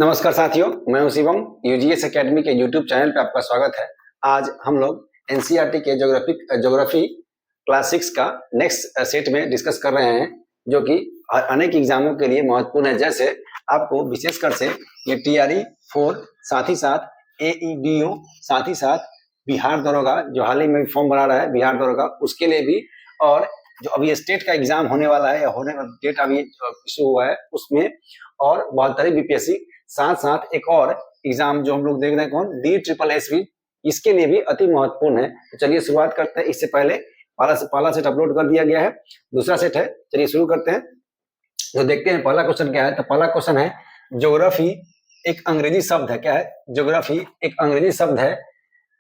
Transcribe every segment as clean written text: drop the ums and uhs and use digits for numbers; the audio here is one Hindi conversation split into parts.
नमस्कार साथियों, मैं हूं शिवम। यूजीएस एकेडमी के यूट्यूब चैनल पे आपका स्वागत है। आज हम लोग एनसीईआरटी के ज्योग्राफी क्लास 6 का नेक्स्ट सेट में डिस्कस कर रहे हैं, जो कि अनेक एग्जामों के लिए महत्वपूर्ण है। जैसे आपको विशेषकर से ये टीआरई 4, साथ ही साथ एईडीओ, साथ ही साथ बिहार दरोगा जो हाल ही में फॉर्म भरा रहा है बिहार दरोगा, उसके लिए भी, और जो अभी स्टेट का एग्जाम होने वाला है या होने डेट अभी इशू हुआ है उसमें, और 72 बीपीएससी, साथ साथ एक और एग्जाम जो हम लोग देख रहे हैं कौन, DSSS, इसके लिए भी अति महत्वपूर्ण है। तो चलिए शुरुआत करते हैं। इससे पहले पहला सेट अपलोड कर दिया गया है, दूसरा सेट है। चलिए शुरू करते हैं। तो देखते हैं पहला क्वेश्चन क्या है। तो पहला क्वेश्चन है, ज्योग्राफी एक अंग्रेजी शब्द है। क्या है? ज्योग्राफी एक अंग्रेजी शब्द है।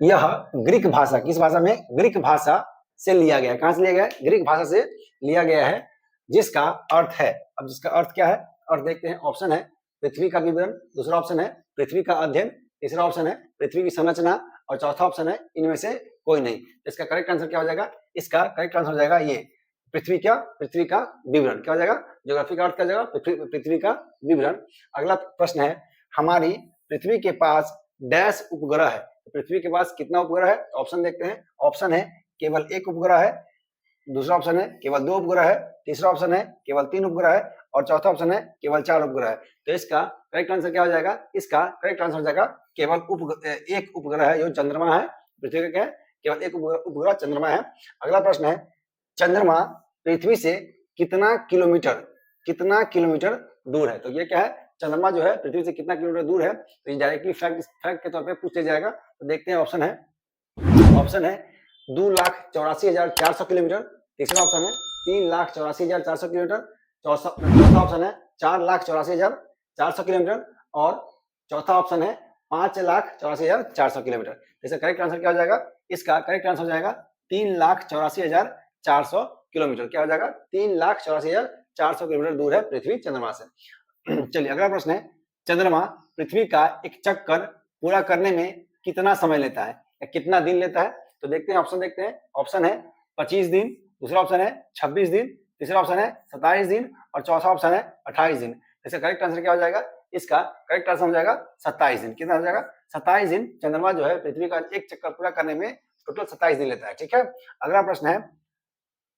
यह ग्रीक भाषा, किस भाषा में? ग्रीक भाषा से लिया गया है। कहां से लिया गया है? ग्रीक भाषा से लिया गया है, जिसका अर्थ है, अब जिसका अर्थ क्या है, अर्थ देखते हैं। ऑप्शन है पृथ्वी का विवरण, दूसरा ऑप्शन है पृथ्वी का अध्ययन, तीसरा ऑप्शन है पृथ्वी की संरचना, और चौथा ऑप्शन है इनमें से कोई नहीं। इसका करेक्ट आंसर क्या हो जाएगा? इसका करेक्ट आंसर हो जाएगा ये पृथ्वी का विवरण। क्या हो जाएगा? ज्योग्राफी का अर्थ क्या हो जाएगा? पृथ्वी का विवरण। अगला प्रश्न है, हमारी पृथ्वी के पास डैश उपग्रह है। पृथ्वी के पास कितना उपग्रह है? ऑप्शन देखते हैं। ऑप्शन है केवल एक उपग्रह है, दूसरा ऑप्शन है केवल 2 उपग्रह है, तीसरा ऑप्शन है केवल 3 उपग्रह है, और चौथा ऑप्शन है केवल 4 उपग्रह है। तो इसका करेक्ट आंसर क्या हो जाएगा? इसका करेक्ट आंसर हो जाएगा केवल एक उपग्रह है, जो चंद्रमा है। पृथ्वी का क्या है? केवल एक उपग्रह चंद्रमा है। अगला प्रश्न है, चंद्रमा पृथ्वी से कितना किलोमीटर दूर है? तो ये क्या है? चंद्रमा जो है पृथ्वी से कितना किलोमीटर दूर है? तो ये डायरेक्टली फैक्ट के तौर पे पूछ लिया जाएगा। तो देखते हैं। ऑप्शन है 2,84,400 किलोमीटर, तीसरा ऑप्शन है 3,84,400 किलोमीटर, चौथा ऑप्शन है 4,84,400 किलोमीटर, और चौथा ऑप्शन है 5,84,400 किलोमीटर। इसका करेक्ट आंसर क्या हो जाएगा? इसका करेक्ट आंसर हो जाएगा 3,84,400 किलोमीटर। क्या हो जाएगा? 3,84,400 किलोमीटर दूर है पृथ्वी चंद्रमा से। चलिए अगला प्रश्न है, चंद्रमा पृथ्वी का एक चक्कर पूरा करने में कितना समय लेता है या कितना दिन लेता है? तो देखते हैं। ऑप्शन देखते हैं। ऑप्शन है 25 दिन, दूसरा ऑप्शन है 26 दिन, तीसरा ऑप्शन है 27 दिन, और चौथा ऑप्शन है 28 दिन। इसका करेक्ट आंसर क्या हो जाएगा? इसका करेक्ट आंसर हो जाएगा 27 दिन। कितना हो जाएगा? 27 दिन चंद्रमा जो है पृथ्वी का एक चक्कर पूरा करने में टोटल 27 दिन लेता है। ठीक है। अगला प्रश्न है,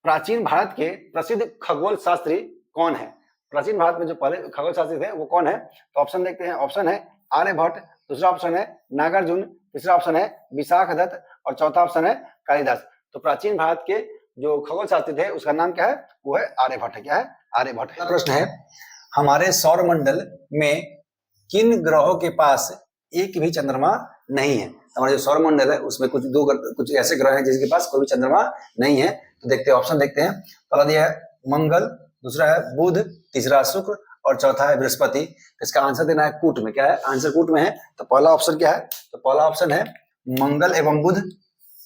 प्राचीन भारत के प्रसिद्ध खगोल शास्त्री कौन है? प्राचीन भारत में जो पहले खगोल शास्त्री थे वो कौन है? तो ऑप्शन देखते हैं। ऑप्शन है आर्यभट्ट, दूसरा ऑप्शन है नागार्जुन, तीसरा ऑप्शन है विशाखदत्त, और चौथा ऑप्शन है कालिदास। तो प्राचीन भारत के जो खगोल शास्त्री थे उसका नाम क्या है? वो है आर्यभट्ट। क्या है? आर्यभट्ट। अगला प्रश्न है, हमारे सौरमंडल में किन ग्रहों के पास एक भी चंद्रमा नहीं है? हमारा जो सौरमंडल है उसमें कुछ ऐसे ग्रह हैं जिसके पास कोई भी चंद्रमा नहीं है। तो देखते हैं। ऑप्शन देखते हैं। पहला दिया है मंगल, दूसरा है बुध, तीसरा शुक्र, और चौथा है बृहस्पति। इसका आंसर देना है कूट में। क्या है? आंसर कूट में है। तो पहला ऑप्शन क्या है? तो पहला ऑप्शन है मंगल एवं बुध,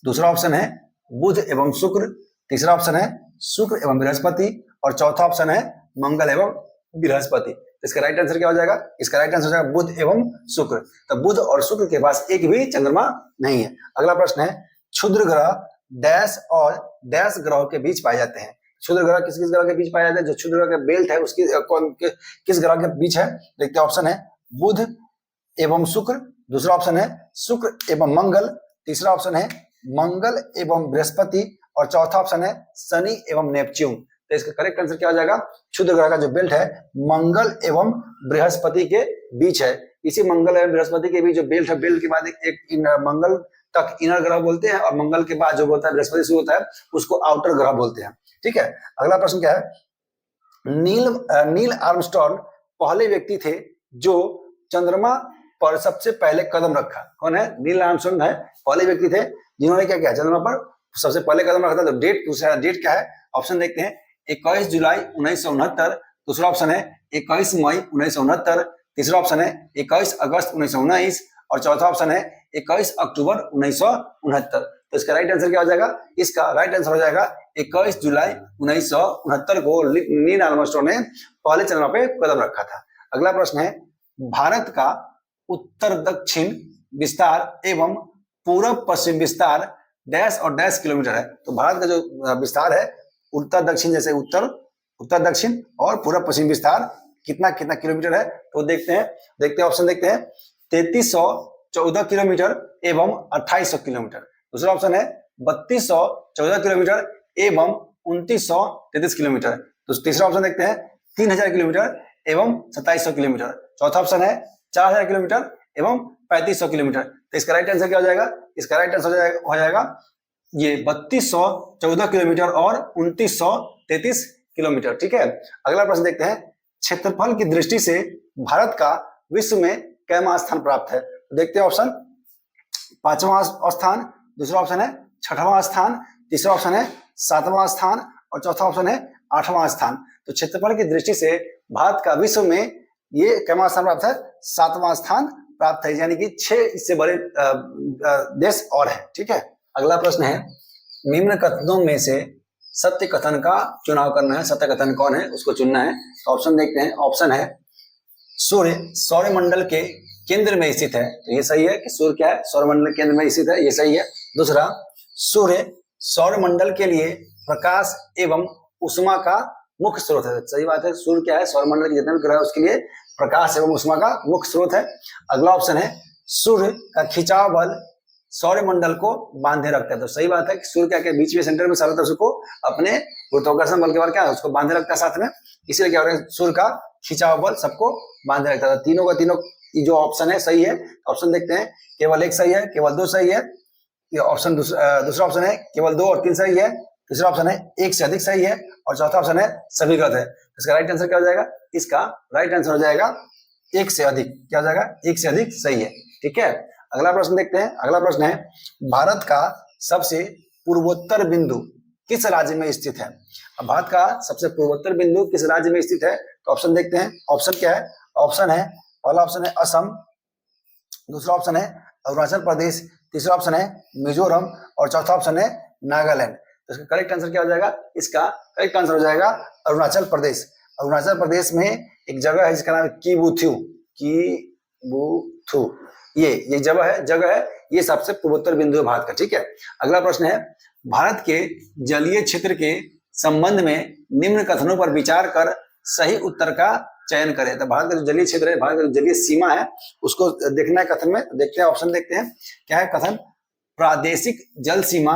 दूसरा ऑप्शन है बुध एवं शुक्र, तीसरा ऑप्शन है शुक्र एवं बृहस्पति, और चौथा ऑप्शन है मंगल एवं बृहस्पति। इसका राइट आंसर क्या हो जाएगा? इसका राइट आंसर हो जाएगा बुध एवं शुक्र। तो बुध और शुक्र के पास एक भी चंद्रमा नहीं है। अगला प्रश्न है, क्षुद्र ग्रह डैश और डैश ग्रहों के बीच पाए जाते हैं। क्षुद्र ग्रह किस किस ग्रह के बीच पाया जाता है? जो क्षुद्र ग्रह का बेल्ट है उसकी किस ग्रह के बीच है? देखते हैं। ऑप्शन है बुध एवं शुक्र, दूसरा ऑप्शन है शुक्र एवं मंगल, तीसरा ऑप्शन है मंगल एवं बृहस्पति, और चौथा ऑप्शन है शनि एवं नेपच्यून। तो इसका करेक्ट आंसर क्या हो जाएगा? क्षुद्र ग्रह का जो बेल्ट है मंगल एवं बृहस्पति के बीच है। इसी मंगल एवं बृहस्पति के बीच जो बेल्ट है, बेल्ट के बाद एक मंगल तक इनर ग्रह बोलते हैं, और मंगल के बाद जो होता है बृहस्पति शुरू होता है उसको आउटर ग्रह बोलते हैं। ठीक है। अगला प्रश्न क्या है, नील आर्मस्ट्रॉन्ग पहले व्यक्ति थे जो चंद्रमा पर सबसे पहले कदम रखा। कौन है? नील आर्मस्ट्रॉन्ग है, पहले व्यक्ति थे जिन्होंने क्या किया? चंद्रमा पर सबसे पहले कदम रखा था। तो डेट पूछा है, डेट क्या है? ऑप्शन देखते हैं। 21 जुलाई 1969, दूसरा ऑप्शन है 21 मई 1969, तीसरा ऑप्शन है 21 अगस्त 1919, और चौथा ऑप्शन है 21 अक्टूबर 1969। तो इसका राइट आंसर क्या हो जाएगा? इसका राइट आंसर हो जाएगा 21 जुलाई 1969 को नील आर्मस्ट्रॉन्ग ने पहले चंद्रमा पे कदम रखा था। अगला प्रश्न है, भारत का उत्तर दक्षिण विस्तार एवं पूर्व पश्चिम विस्तार डैश और डैश किलोमीटर है। तो भारत का जो विस्तार है उत्तर दक्षिण, जैसे उत्तर दक्षिण और पूर्व पश्चिम विस्तार कितना कितना किलोमीटर है, तो देखते हैं ऑप्शन देखते हैं 3314 किलोमीटर एवं 2800 किलोमीटर। दूसरा ऑप्शन है 3214 किलोमीटर एवं 2933 किलोमीटर। तो तीसरा ऑप्शन देखते हैं 3000 किलोमीटर एवं 2700 किलोमीटर। चौथा ऑप्शन है 4000 किलोमीटर एवं 3500 किलोमीटर। तो इसका राइट आंसर क्या हो जाएगा? इसका राइट आंसर हो जाएगा ये 3214 किलोमीटर और 2933 किलोमीटर। ठीक है, अगला प्रश्न देखते हैं, क्षेत्रफल की दृष्टि से भारत का विश्व में कैवां स्थान प्राप्त है? तो देखते हैं ऑप्शन, 5वां स्थान, दूसरा ऑप्शन है 6वां स्थान, तीसरा ऑप्शन है 7वां स्थान और चौथा ऑप्शन है 8वां स्थान। तो क्षेत्रफल की दृष्टि से भारत का विश्व में ये कैवां स्थान प्राप्त है? 7वां स्थान प्राप्त है, यानी कि 6 इससे बड़े देश और है। ठीक है, अगला प्रश्न है, निम्न कथनों में से सत्य कथन का चुनाव करना है। सत्य कथन कौन है उसको चुनना है। तो ऑप्शन देखते हैं, ऑप्शन है सूर्य सौरमंडल के केंद्र में स्थित है। तो ये सही है कि सूर्य क्या है? सौरमंडल के केंद्र में स्थित है, ये सही है। दूसरा, सूर्य सौरमंडल के लिए प्रकाश एवं उष्मा का मुख्य स्रोत है। सही बात है, सूर्य क्या है? सौरमंडल के जितने भी ग्रह है उसके लिए प्रकाश एवं उष्मा का मुख्य स्रोत है। अगला ऑप्शन है सूर्य का खिंचाव बल सौरमंडल को बांधे रखता है। तो सही बात है कि सूर्य क्या बीच में सेंटर में चारों तरफ को अपने गुरुत्वाकर्षण बल के बाद क्या है उसको बांधे रखता है साथ में, इसलिए क्या हो रहा है सूर्य का खिंचाव बल सबको बांधे रखता है। तीनों का तीनों जो ऑप्शन है सही है। ऑप्शन देखते हैं, केवल एक सही है, केवल 2 सही है। ये ऑप्शन दूसरा ऑप्शन है केवल 2 और 3 सही है। तीसरा ऑप्शन है 1 से अधिक सही है और चौथा ऑप्शन है सभी गलत है। इसका राइट आंसर क्या हो जाएगा? इसका राइट आंसर हो जाएगा 1 से अधिक। क्या हो जाएगा? 1 से अधिक सही है। ठीक है, अगला प्रश्न देखते हैं। अगला प्रश्न है, भारत का सबसे पूर्वोत्तर बिंदु किस राज्य में स्थित है? अब भारत का सबसे पूर्वोत्तर बिंदु किस राज्य में स्थित है? तो ऑप्शन देखते हैं, ऑप्शन क्या है? ऑप्शन है, पहला ऑप्शन है असम, दूसरा ऑप्शन है अरुणाचल प्रदेश, तीसरा ऑप्शन है मिजोरम और चौथा ऑप्शन है नागालैंड। तो इसका करेक्ट आंसर क्या हो जाएगा? इसका करेक्ट आंसर हो जाएगा अरुणाचल प्रदेश। अरुणाचल प्रदेश में एक जगह है जिसका नाम है किबुथु। ये जगह है, ये सबसे पूर्वोत्तर बिंदु है भारत का। ठीक है, अगला प्रश्न है, भारत के जलीय क्षेत्र के संबंध में निम्न कथनों पर विचार कर सही उत्तर का चयन करें। तो भारत का जो जलीय क्षेत्र है, भारत का जो जलीय सीमा है उसको देखना है कथन में। देखते हैं, ऑप्शन देखते हैं क्या है कथन। प्रादेशिक जल सीमा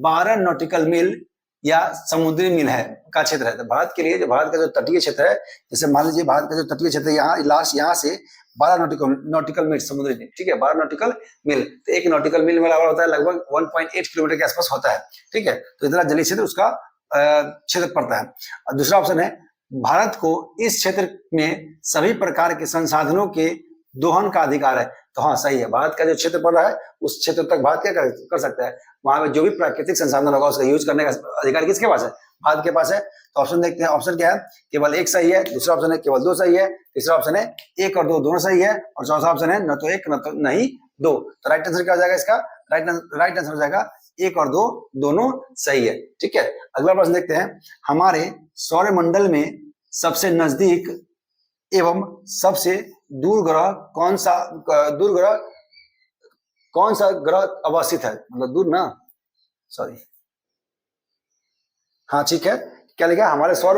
12 नॉटिकल मील या समुद्री मील है का क्षेत्र है। तो भारत के लिए जो भारत का जो तटीय क्षेत्र है, जैसे मान लीजिए भारत का जो तटीय क्षेत्र है यहाँ लास्ट यहाँ से 12 नॉटिकल मील समुद्री मील। ठीक है, 12 नॉटिकल मील। तो एक नॉटिकल मील में होता है लगभग 1.8 किलोमीटर के आसपास होता है। ठीक है, तो इतना जलीय क्षेत्र उसका क्षेत्र पड़ता है। और दूसरा ऑप्शन है, भारत को इस क्षेत्र में सभी प्रकार के संसाधनों के दोहन का अधिकार है। तो हाँ सही है, भारत का जो क्षेत्र पड़ रहा है उस क्षेत्र तक भारत क्या कर सकता है, वहां में जो भी प्राकृतिक संसाधन होगा उसका यूज करने का अधिकार किसके पास है? भारत के पास है। तो ऑप्शन देखते हैं, ऑप्शन क्या है? केवल 1 सही है, दूसरा ऑप्शन है केवल 2 सही है, तीसरा ऑप्शन है 1 और 2 दोनों सही है और चौथा ऑप्शन है न तो 1 न तो नहीं 2। तो राइट आंसर क्या हो जाएगा? इसका राइट आंसर हो जाएगा 1 और 2 दोनों सही है। ठीक है, अगला प्रश्न देखते हैं, हमारे सौरमंडल में सबसे नजदीक एवं सबसे दूर ग्रह कौन सा ग्रह अवस्थित है? मतलब दूर ना, सॉरी, हाँ ठीक है, क्या लिखा? हमारे सौर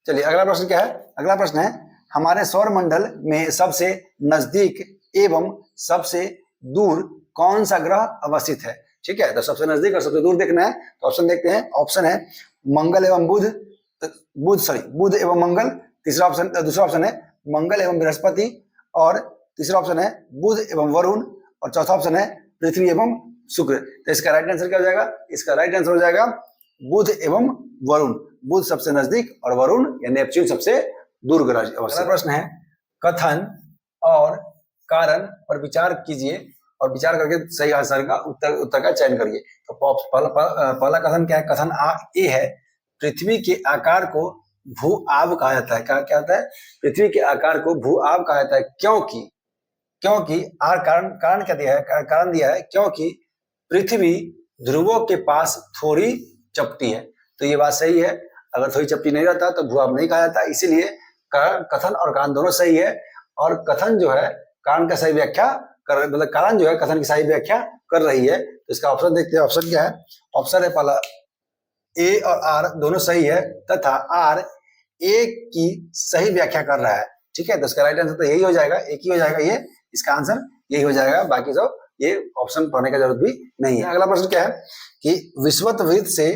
चलिए अगला प्रश्न क्या है? अगला प्रश्न है, हमारे सौरमंडल में सबसे नजदीक एवं सबसे दूर कौन सा ग्रह अवस्थित है? ठीक है, तो सबसे नजदीक और सबसे दूर देखना है। तो ऑप्शन देखते हैं, ऑप्शन है मंगल एवं बुध एवं मंगल। दूसरा ऑप्शन है मंगल एवं बृहस्पति और तीसरा ऑप्शन है बुध एवं वरुण और चौथा ऑप्शन है पृथ्वी एवं शुक्र। तो इसका राइट आंसर क्या हो जाएगा? इसका राइट आंसर हो जाएगा बुध एवं वरुण। बुध सबसे नजदीक और वरुण या नेपच्यून सबसे दूर ग्रह। अगला प्रश्न है, कथन और कारण पर विचार कीजिए और विचार करके सही आंसर का उत्तर का चयन करिए। तो पहला कथन क्या है? कथन ए है, पृथ्वी के आकार को भू आब कहा जाता है। क्या होता है? पृथ्वी के आकार को भू आब कहा जाता है क्योंकि कारण क्या दिया है? कारण दिया है क्योंकि पृथ्वी ध्रुवों के पास थोड़ी चपटी है। तो ये बात सही है, अगर थोड़ी चपटी नहीं रहता तो भू आब नहीं कहा जाता, इसीलिए कथन और कारण दोनों सही है। और कथन जो है कारण का सही व्याख्या मतलब कारण जो है कथन की सही व्याख्या कर रही है। तो इसका ऑप्शन देखते हैं, ऑप्शन क्या है? ऑप्शन है पहला ए और आर दोनों सही है तथा आर ए की सही व्याख्या कर रहा है, ठीक है, तो इसका राइट आंसर तो यही हो जाएगा, एक ही हो जाएगा, ये इसका आंसर यही हो जाएगा, बाकी सब ये ऑप्शन पढ़ने की जरूरत भी नहीं है। अगला प्रश्न क्या है कि विषुवत वृत्त से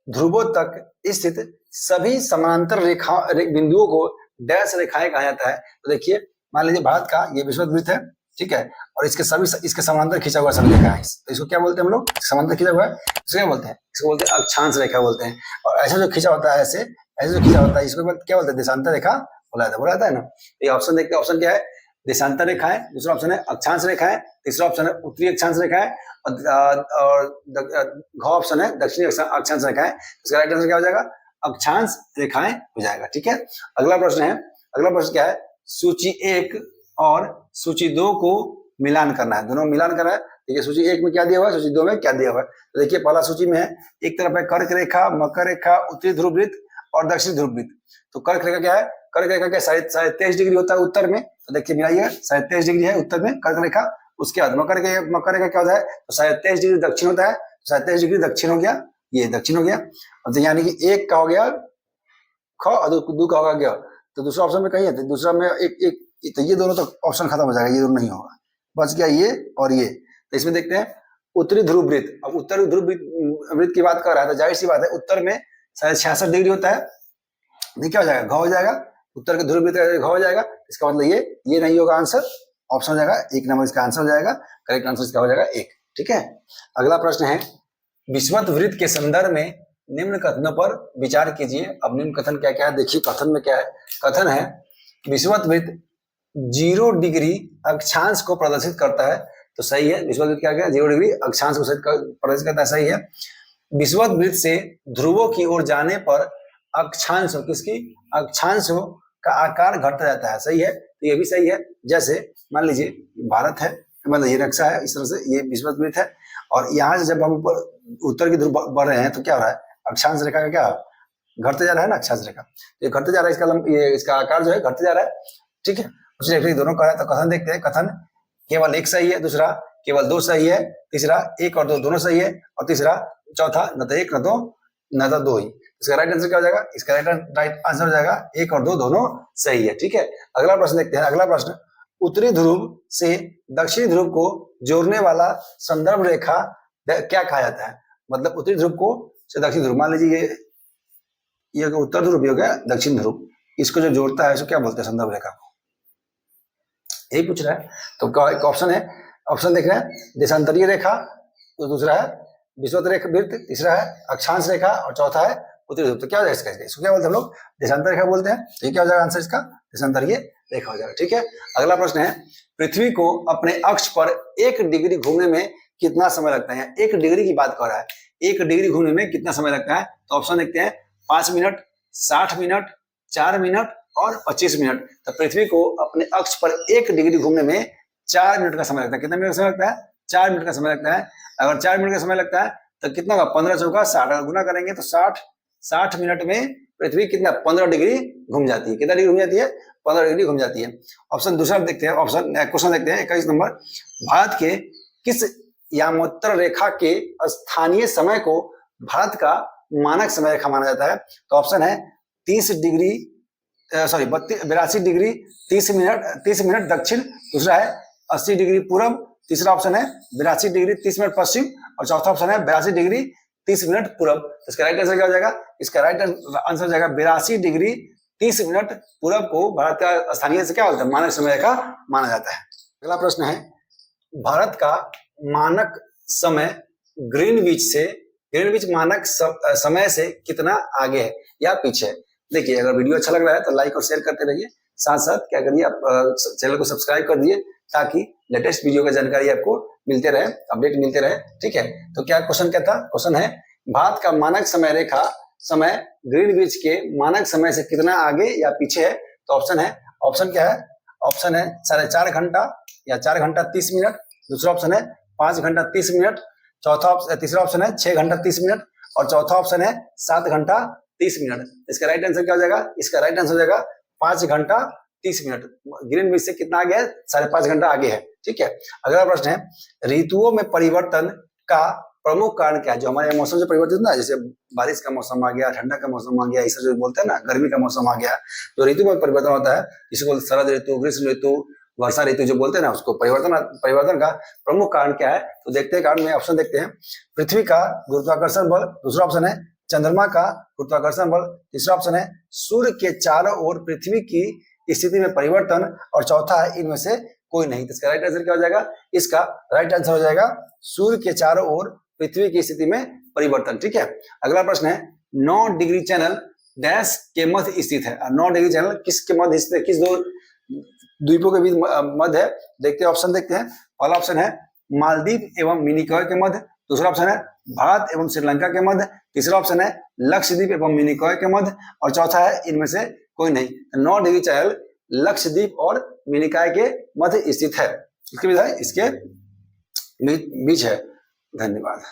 ध्रुवों तक स्थित सभी समांतर रेखा बिंदुओं को डैश रेखाएं कहा जाता है। तो देखिए, मान लीजिए भारत का ये विषुवत वृत्त है, ठीक है, और इसके सभी इसके समांतर खींचा हुआ सभी रेखा है, तो इसको क्या बोलते हैं हम लोग, समांतर खींचा हुआ है, इसको क्या बोलते हैं, इसको बोलते हैं अक्षांश रेखा बोलते हैं। और ऐसा जो खींचा होता है, ऐसे जो खींचा होता है, इसको क्या बोलते हैं, देशांतर रेखा बोला जाता है ना। ये ऑप्शन देखते हैं, ऑप्शन क्या है, देशांतर रेखा है, दूसरा ऑप्शन है अक्षांश रेखा है, तीसरा ऑप्शन है उत्तरी अक्षांश रेखा है, और घ ऑप्शन है दक्षिणी अक्षांश रेखा है। इसका राइट आंसर क्या हो जाएगा, अक्षांश रेखाएं हो जाएगा, ठीक है। अगला प्रश्न है, अगला प्रश्न क्या है, सूची 1 और सूची 2 को मिलान करना है, दोनों मिलान करना है। देखिए सूची 1 में क्या दिया हुआ है, सूची 2 में क्या दिया हुआ है। तो देखिए पहला सूची में है, एक तरफ है कर्क रेखा, मकर रेखा, उत्तरी ध्रुव वृत्त और दक्षिणी ध्रुव वृत्त। तो कर्क रेखा क्या है, कर्क रेखा क्या 23.5 डिग्री होता है उत्तर में, तो देखिए मिलाइए 23.5 डिग्री है उत्तर में कर्क रेखा। उसके बाद मकर रेखा क्या होता है, तो 23.5 डिग्री दक्षिण होता है, 23 डिग्री दक्षिण हो गया, ये दक्षिण हो गया। तो यानी कि एक का हो गया ख और 2 का होगा गया, तो दूसरा ऑप्शन में कहीं है, तो दूसरा में एक तो ये दोनों तो ऑप्शन खत्म हो जाएगा, ये दोनों नहीं होगा, बच गया ये और ये। तो इसमें देखते हैं उत्तरी ध्रुव वृत्त। अब उत्तरी ध्रुव वृत्त की बात कर रहा है, तो जाहिर सी बात है उत्तर में 66 डिग्री होता है, नहीं क्या हो जाएगा, घ हो जाएगा, उत्तर के ध्रुव वृत्त घ हो जाएगा। इसका मतलब ये नहीं होगा आंसर, ऑप्शन हो जाएगा 1 नंबर इसका आंसर हो जाएगा, करेक्ट आंसर इसका हो जाएगा 1, ठीक है। अगला प्रश्न है, विषुवत वृत्त के संदर्भ में निम्न कथनों पर विचार कीजिए। अब निम्न कथन क्या क्या है, देखिए कथन में क्या है, कथन है विषुवत वृत्त 0 डिग्री अक्षांश को प्रदर्शित करता है, तो सही है। विषुवत वृत्त क्या क्या 0 डिग्री अक्षांश को प्रदर्शित करता है, सही है। विषुवत वृत्त से ध्रुवों की ओर जाने पर अक्षांश किसकी, अक्षांशों का आकार घटता जाता है, सही है, तो ये भी सही है। जैसे मान लीजिए भारत है, मतलब ये नक्शा है, इस तरह से ये विषुवत वृत्त है, और यहाँ से जब हम ऊपर उत्तर की ध्रुव बढ़ रहे हैं तो क्या हो रहा है, अक्षांश रेखा का क्या घटते जा रहा है ना, अक्षांश रेखा ये घटते जा रहा है, इसका ये इसका आकार जो है घटते जा रहा है, ठीक है। उसी रेखा दोनों का है, तो कथन देखते हैं, कथन केवल 1 सही है, दूसरा केवल 2 सही है, तीसरा 1 और 2 दोनों सही है, और तीसरा चौथा न तो 1 न तो 2 ही। इसका राइट आंसर क्या हो जाएगा, इसका राइट आंसर हो जाएगा 1 और 2 दोनों सही है, ठीक है। अगला प्रश्न देखते हैं, अगला प्रश्न, उत्तरी ध्रुव से दक्षिणी ध्रुव को जोड़ने वाला संदर्भ रेखा क्या कहा जाता है। मतलब उत्तरी ध्रुव को से दक्षिण ध्रुव, मान लीजिए ये उत्तर ध्रुव भी हो गया, दक्षिण ध्रुव, इसको जो जोड़ता है इसको क्या बोलते हैं, संदर्भ रेखा को, यही पूछ रहा है। तो ऑप्शन है, ऑप्शन देख रहे हैं, देशांतरीय रेखा, तो दूसरा है विषुवत रेखा वृत्त, तीसरा है अक्षांश रेखा, और चौथा है उत्तरी ध्रुव। तो क्या हो जाएगा इसको क्या बोलते हैं हम लोग, देशांतर रेखा बोलते हैं। तो क्या हो जाएगा आंसर इसका, देशांतरीय रेखा हो जाएगा, ठीक है। अगला प्रश्न है, पृथ्वी को अपने अक्ष पर 1 डिग्री घूमने में कितना समय लगता है। 1 डिग्री की बात कर रहा है, 1 डिग्री घूमने में कितना समय लगता है। तो ऑप्शन देखते हैं, 5 मिनट, 60 मिनट, 4 मिनट और 25 मिनट। तो पृथ्वी को अपने अक्ष पर 1 डिग्री घूमने में 4 मिनट का समय लगता है। कितना मिनट का समय लगता है, 4 मिनट का समय लगता है। अगर 4 मिनट का समय लगता है तो कितना होगा, 15 चौका 60, अगर गुना करेंगे तो 60 मिनट में पृथ्वी कितना 15 डिग्री घूम जाती है। कितना डिग्री घूम जाती है, 15 डिग्री घूम जाती है। ऑप्शन दूसरा देखते हैं, ऑप्शन क्वेश्चन देखते हैं 21 नंबर, भारत के किस यामोत्तर रेखा के स्थानीय समय को भारत का मानक समय रेखा माना जाता है। तो ऑप्शन है 30 डिग्री 82 डिग्री 30 मिनट दक्षिण, दूसरा है 80 डिग्री पूर्व, तीसरा ऑप्शन है 82 डिग्री 30 मिनट पश्चिम, और चौथा ऑप्शन है 82 डिग्री 30 मिनट पूर्व। इसका राइट आंसर क्या हो जाएगा, इसका राइट आंसर हो जाएगा 82 डिग्री 30 मिनट पूर्व को भारत का स्थानीय से क्या होता है, मानक समय रेखा माना जाता है। अगला प्रश्न है, भारत का मानक समय ग्रीनविच मानक समय से कितना आगे है या पीछे है। देखिए अगर वीडियो अच्छा लग रहा है तो लाइक और शेयर करते रहिए, साथ साथ क्या करिए आप चैनल को सब्सक्राइब कर दिए, ताकि लेटेस्ट वीडियो का जानकारी आपको मिलते रहे, अपडेट मिलते रहे, ठीक है। तो क्या क्वेश्चन क्या था, क्वेश्चन है भारत का मानक समय रेखा समय ग्रीनविच के मानक समय से कितना आगे या पीछे है। तो ऑप्शन है, ऑप्शन क्या है, ऑप्शन है 4.5 घंटा या 4 घंटा 30 मिनट, दूसरा ऑप्शन है 5 घंटा 30 मिनट, तीसरा ऑप्शन है 6 घंटा 30 मिनट, और चौथा ऑप्शन है 7 घंटा 30 मिनट। इसका राइट आंसर क्या हो जाएगा, इसका राइट आंसर हो जाएगा 5 घंटा 30 मिनट। ग्रीनविच से कितना आगे है, 5.5 घंटा आगे है, ठीक है। अगला प्रश्न है, ऋतुओं में परिवर्तन का प्रमुख कारण क्या है? जो हमारे मौसम से परिवर्तित ना, जैसे बारिश का मौसम आ गया, ठंडा का मौसम आ गया, ऐसा जो बोलते हैं ना, गर्मी का मौसम आ गया, जो ऋतु में परिवर्तन होता है, जिसको शरद ऋतु, ग्रीष्म ऋतु, वर्षा ऋतु जो बोलते हैं ना, उसको परिवर्तन का प्रमुख कारण क्या है? तो देखते हैं कारण में, ऑप्शन देखते हैं। पृथ्वी का गुरुत्वाकर्षण बल, दूसरा ऑप्शन है चंद्रमा का गुरुत्वाकर्षण बल, तीसरा ऑप्शन है सूर्य के चारों ओर पृथ्वी की स्थिति में परिवर्तन, और चौथा है इनमें से कोई नहीं। तो इसका राइट आंसर क्या हो जाएगा? इसका राइट आंसर हो जाएगा सूर्य के चारों ओर पृथ्वी की स्थिति में परिवर्तन। ठीक है, अगला प्रश्न है 9 डिग्री चैनल डैश के मध्य स्थित है। 9 डिग्री चैनल किसके मध्य स्थित है? किस दो द्वीपों के बीच मध्य है? देखते हैं, ऑप्शन देखते हैं। पहला ऑप्शन है मालदीव एवं मिनिकॉय के मध्य, दूसरा ऑप्शन है भारत एवं श्रीलंका के मध्य, तीसरा ऑप्शन है लक्षद्वीप एवं मिनिकॉय के मध्य, और चौथा है इनमें से कोई नहीं। 9 डिग्री चैनल लक्षद्वीप और मिनिकॉय के मध्य स्थित है, इसके बीच है। धन्यवाद।